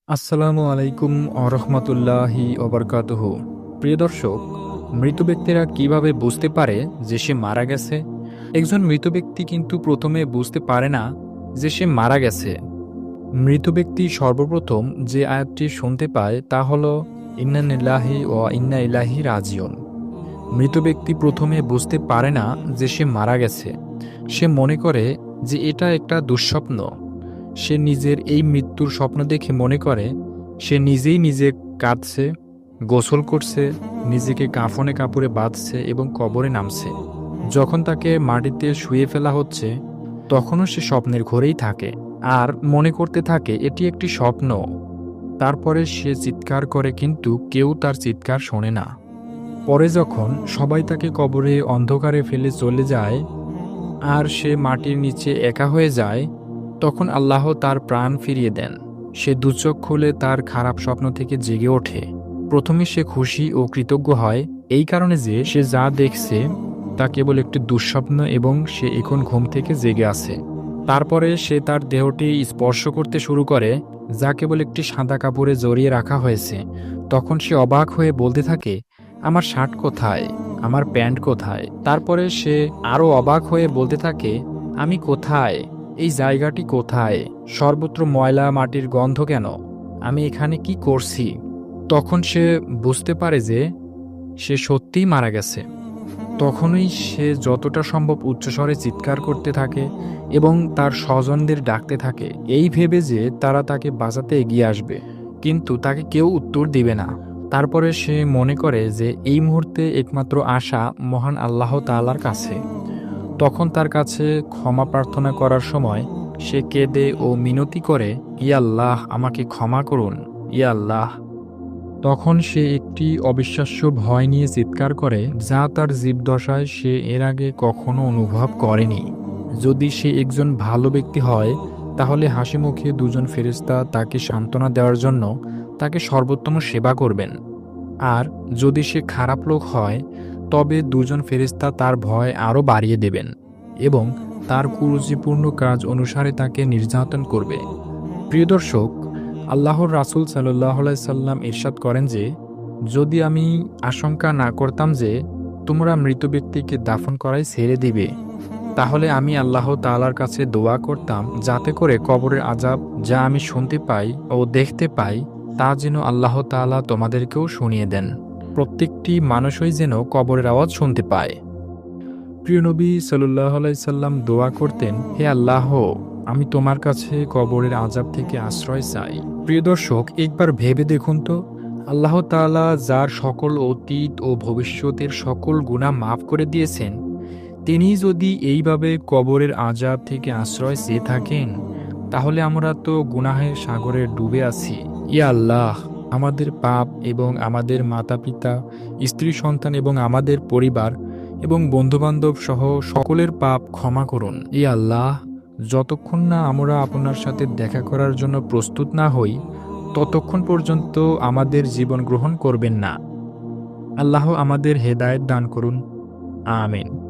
আসসালামু আলাইকুম আরহামতুল্লাহি ওবরকাতুহ। প্রিয় দর্শক, মৃত ব্যক্তিরা কিভাবে বুঝতে পারে যে সে মারা গেছে? একজন মৃত ব্যক্তি কিন্তু প্রথমে বুঝতে পারে না যে সে মারা গেছে। মৃত ব্যক্তি সর্বপ্রথম যে আয়াতটি শুনতে পায় তা হল ইন্না লিল্লাহি ওয়া ইন্না ইলাইহি রাজিউন। মৃত ব্যক্তি প্রথমে বুঝতে পারে না যে সে মারা গেছে। সে মনে করে যে এটা একটা দুঃস্বপ্ন। সে নিজের এই মৃত্যুর স্বপ্ন দেখে মনে করে সে নিজেই নিজে কাঁদছে, গোসল করছে, নিজেকে কাফনে কাপড়ে বাঁধছে এবং কবরে নামছে। যখন তাকে মাটিতে শুয়ে ফেলা হচ্ছে তখনও সে স্বপ্নের ঘোরেই থাকে আর মনে করতে থাকে এটি একটি স্বপ্ন। তারপরে সে চিৎকার করে কিন্তু কেউ তার চিৎকার শোনে না। পরে যখন সবাই তাকে কবরে অন্ধকারে ফেলে চলে যায় আর সে মাটির নিচে একা হয়ে যায়, তখন আল্লাহ তার প্রাণ ফিরিয়ে দেন। সে দুচোখ খুলে তার খারাপ স্বপ্ন থেকে জেগে ওঠে। প্রথমে সে খুশি ও কৃতজ্ঞ হয় এই কারণে যে সে যা দেখছে তা কেবল একটি দুঃস্বপ্ন এবং সে এখন ঘুম থেকে জেগে আছে। তারপরে সে তার দেহটি স্পর্শ করতে শুরু করে যা কেবল একটি সাদা কাপড়ে জড়িয়ে রাখা হয়েছে। তখন সে অবাক হয়ে বলতে থাকে, আমার শার্ট কোথায়, আমার প্যান্ট কোথায়? তারপরে সে আরও অবাক হয়ে বলতে থাকে, আমি কোথায়, এই জায়গাটি কোথায়, সর্বত্র ময়লা মাটির গন্ধ কেন, আমি এখানে কি করছি? তখন সে বুঝতে পারে যে সে সত্যিই মারা গেছে। তখনই সে যতটা সম্ভব উচ্চস্বরে চিৎকার করতে থাকে এবং তার স্বজনদের ডাকতে থাকে এই ভেবে যে তারা তাকে বাঁচাতে এগিয়ে আসবে, কিন্তু তাকে কেউ উত্তর দিবে না। তারপরে সে মনে করে যে এই মুহূর্তে একমাত্র আশা মহান আল্লাহ তাআলার কাছে। তখন তার কাছে ক্ষমা প্রার্থনা করার সময় সে কেঁদে ও মিনতি করে, ইয়া আল্লাহ, আমাকে ক্ষমা করুন, ইয়া আল্লাহ। তখন সে একটি অবিশ্বাস্য ভয় নিয়ে চিৎকার করে যা তার জীবদ্দশায় সে এর আগে কখনো অনুভব করেনি। যদি সে একজন ভালো ব্যক্তি হয় তাহলে হাসিমুখে দুজন ফেরেশতা তাকে সান্ত্বনা দেওয়ার জন্য তাকে সর্বোত্তম সেবা করবেন। আর যদি সে খারাপ লোক হয় তবে দুজন ফেরেশতা তার ভয় আরও বাড়িয়ে দেবেন এবং তার কুরুচিপূর্ণ কাজ অনুসারে তাকে নির্যাতন করবে। প্রিয় দর্শক, আল্লাহর রাসূল সাল্লাল্লাহু আলাইহি সাল্লাম ইরশাদ করেন যে, যদি আমি আশঙ্কা না করতাম যে তোমরা মৃত ব্যক্তিকে দাফন করাই ছেড়ে দিবে, তাহলে আমি আল্লাহ তাআলার কাছে দোয়া করতাম যাতে করে কবরের আযাব যা আমি শুনতে পাই ও দেখতে পাই তা যেন আল্লাহ তাআলা তোমাদেরকেও শুনিয়ে দেন। প্রত্যেকটি মানুষই যেন কবরের আওয়াজ শুনতে পায়। প্রিয় নবী সাল্লাল্লাহু আলাইহি সাল্লাম দোয়া করতেন, হে আল্লাহ, আমি তোমার কাছে কবরের আযাব থেকে আশ্রয় চাই। প্রিয় দর্শক, একবার ভেবে দেখুন তো, আল্লাহ তাআলা যার সকল অতীত ও ভবিষ্যতের সকল গুনাহ মাফ করে দিয়েছেন, তিনি যদি এইভাবে কবরের আযাব থেকে আশ্রয় চেয়ে থাকেন, তাহলে আমরা তো গুনাহের সাগরে ডুবে আছি। ইয়া আল্লাহ, আমাদের পাপ এবং আমাদের মাতা-পিতা, স্ত্রী সন্তান এবং আমাদের পরিবার এবং বন্ধুবান্ধব সহ সকলের পাপ ক্ষমা করুন। ইয়া আল্লাহ, যতক্ষণ না আমরা আপনার সাথে দেখা করার জন্য প্রস্তুত না হই ততক্ষণ পর্যন্ত আমাদের জীবন গ্রহণ করবেন না। আল্লাহ আমাদের হেদায়েত দান করুন। আমিন।